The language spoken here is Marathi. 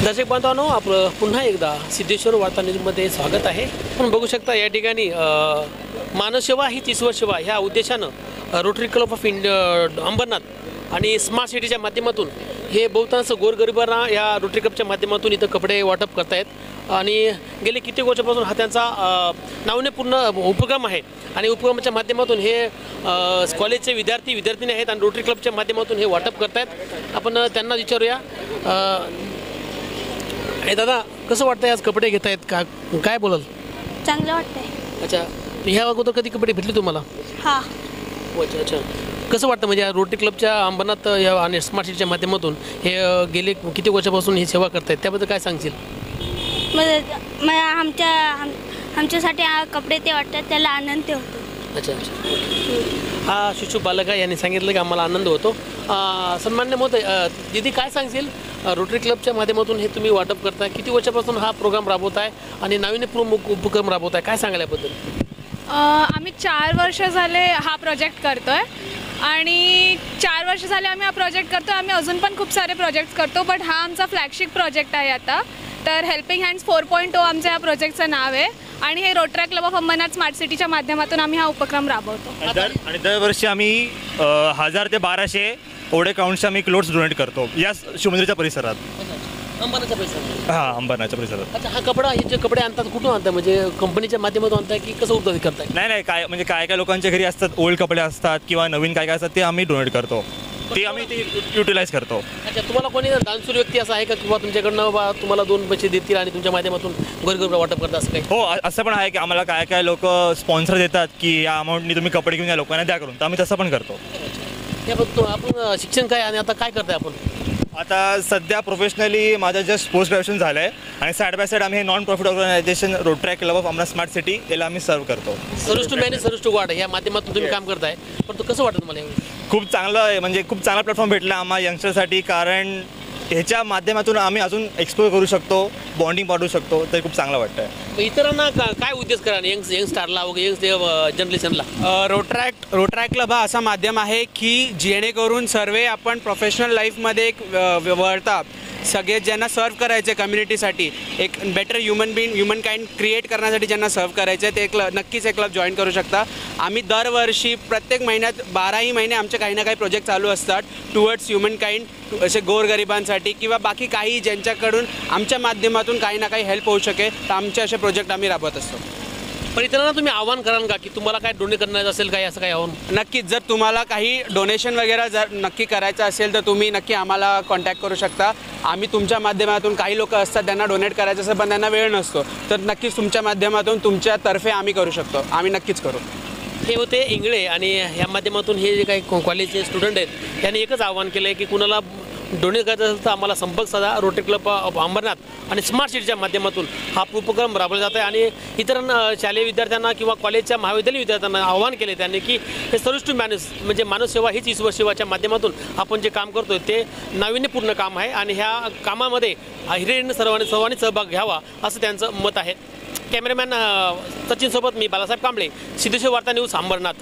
दर्शक बांधवांनो, आपलं पुन्हा एकदा सिद्धेश्वर वार्ता न्यूजमध्ये स्वागत आहे। आपण बघू शकता या ठिकाणी मानवसेवा ही 30 सेवा ह्या उद्देशानं रोटरी क्लब ऑफ अंबरनाथ आणि स्मार्ट सिटीच्या माध्यमातून हे बहुतांश गोरगरिबांना या रोटरी क्लबच्या माध्यमातून इथं कपडे वाटप करतायत आणि गेले कित्येक वर्षापासून हा त्यांचा नाविन्यपूर्ण उपक्रम आहे आणि उपक्रमाच्या माध्यमातून हे कॉलेजचे विद्यार्थी आहेत आणि रोटरी क्लबच्या माध्यमातून हे वाटप करतायत। आपण त्यांना विचारूया, दादा कसं वाटतंय आज कपडे घेत आहेत का, काय बोलाल? चांगलं वाटतंय। अच्छा, ह्या अगोदर कधी कपडे भेटले तुम्हाला? हां। अच्छा, कसं वाटतं म्हणजे रोटरी क्लबच्या अंबरनाथ या आणि स्मार्ट सिटीच्या माध्यमातून हे गेले किती वर्षापासून ही सेवा करतायत, त्याबद्दल काय सांगशील? आमच्यासाठी कपडे ते वाटतात, त्याला आनंद होतो। अच्छा, हा शिशु बालक यांनी सांगितलं की आम्हाला आनंद होतो। सन्मान्य महोदय, दीदी काय सांगशील, रोटरी क्लबच्या माध्यमातून हे तुम्ही वाटप करताय, किती वर्षापासून हा प्रोग्राम राबवताय आणि नाविन्यपूर्ण उपक्रम राबवताय, काय सांगाल याबद्दल? आम्ही 4 वर्ष झाले हा प्रोजेक्ट करतोय आणि 4 वर्ष झाले आम्ही हा प्रोजेक्ट करतो। आम्ही अजून पण खूप सारे प्रोजेक्ट्स करतो, बट हा आमचा फ्लॅगशिप प्रोजेक्ट आहे आता। तर हेल्पिंग हँड्स 4.0 आमच्या या प्रोजेक्टचं नाव आहे आणि हे rotary club of Ambarnath smart सिटीच्या माध्यमातून आम्ही हा उपक्रम राबवतो। आणि दरवर्षी आम्ही 1000 ते 1200 एवढे काउंट्सचे आम्ही क्लोथ्स डोनेट करतो या शिवमंदिराच्या परिसरात। अंबरनाथच्या परिसरात? हां, अंबरनाथच्या परिसरात। अच्छा, हा कपडा हे जे कपडे आणतात कुठून आणतात, म्हणजे कंपनीच्या माध्यमातून आणताय की कसं उपलब्ध करताय? नाही, काय म्हणजे काय लोकांच्या घरी असतात ओल्ड कपडे असतात किंवा नवीन काय असतात ते आम्ही डोनेट करतो, ते आम्ही युटिलाइज करतो। अच्छा, तुम्हाला कोणी दानशूर व्यक्ती असं आहे का किंवा तुमच्याकडनं तुम्हाला 2 पैसे देतील आणि तुमच्या माध्यमातून गोरगरीब वाटप करता असं काही? हो, असं पण आहे की आम्हाला काय लोक स्पॉन्सर देतात की या अमाऊंटनी तुम्ही कपडे घेऊन या लोकांना द्या करून, तर आम्ही तसं पण करतो। त्याबद्दल आपण शिक्षण काय आणि आता काय करताय आपण? आता सध्या प्रोफेशनली माझं जस्ट पोस्ट ग्रॅज्युएशन झालं आहे आणि साईड बाय साईड आम्ही हे non profit organisation rotary club of Ambarnath smart city याला आम्ही सर्व करतो। Service to man is service to God या माध्यमातून तुम्ही काम करताय, पण तो कसं वाटतं तुम्हाला? खूप चांगलं आहे, म्हणजे खूप चांगला प्लॅटफॉर्म भेटला आम्हाला यंगस्टरसाठी, कारण ह्याच्या माध्यमातून आम्ही अजून एक्सप्लोर करू शकतो, बॉन्डिंग वाढवू शकतो, तर खूप चांगलं वाटतं आहे। इतरांना काय उद्देश करा यंग स्टारला वगैरे यंग जनरेशनला? रोटरी क्लब हा असा माध्यम आहे की जेणेकरून सर्व आपण प्रोफेशनल लाईफमध्ये एक वळता सगळे ज्यांना सर्व करायचे कम्युनिटीसाठी, एक बेटर ह्युमन काइंड क्रिएट करण्यासाठी ज्यांना सर्व करायचं ते नक्कीच हे क्लब जॉईन करू शकता। आम्ही दरवर्षी प्रत्येक महिन्यात 12ही महिने आमचे काही ना काही प्रोजेक्ट चालू असतात टुवर्ड्स ह्युमन काइंड, असे गोरगरिबांसाठी किंवा बाकी काही ज्यांच्याकडून आमच्या माध्यमातून काही ना काही हेल्प होऊ शकेल, तर आमचे असे प्रोजेक्ट आम्ही राबवत असतो। पण इतरांना तुम्ही आव्हान कराल का की तुम्हाला काय डोनेट करायचं असेल काही असं काही आव्हान? नक्कीच, जर तुम्हाला काही डोनेशन वगैरे जर नक्की करायचं असेल तर तुम्ही नक्की आम्हाला कॉन्टॅक्ट करू शकता। आम्ही तुमच्या माध्यमातून, काही लोक असतात त्यांना डोनेट करायचं असेल पण त्यांना वेळ नसतो, तर नक्कीच तुमच्या माध्यमातून तुमच्यातर्फे आम्ही करू शकतो, आम्ही नक्कीच करू। हे होते इंगळे आणि ह्या माध्यमातून हे जे काही कॉलेजचे स्टुडंट आहेत त्यांनी एकच आव्हान केलं आहे की कुणाला डोनेट करायचं असेल तर आम्हाला संपर्क साधा। रोटरी क्लब ऑफ अंबरनाथ आणि स्मार्ट सिटीच्या माध्यमातून हा उपक्रम राबवला जात आहे आणि इतरांना, शालेय विद्यार्थ्यांना किंवा कॉलेजच्या महाविद्यालयीन विद्यार्थ्यांना आव्हान केले त्यांनी की हे सर्व्हिस टू मॅनेज म्हणजे मानवसेवा हीच ईश्वर सेवाच्या माध्यमातून आपण जे काम करतोय ते नाविन्यपूर्ण काम आहे आणि ह्या कामामध्ये हिरिरीने सर्वांनी सहभाग घ्यावा असं त्यांचं मत आहे। कॅमेरामॅन सचिन सोबत मी बालासाहेब कांबळे, सिद्धेश्वर वार्ता न्यूज, अंबरनाथ।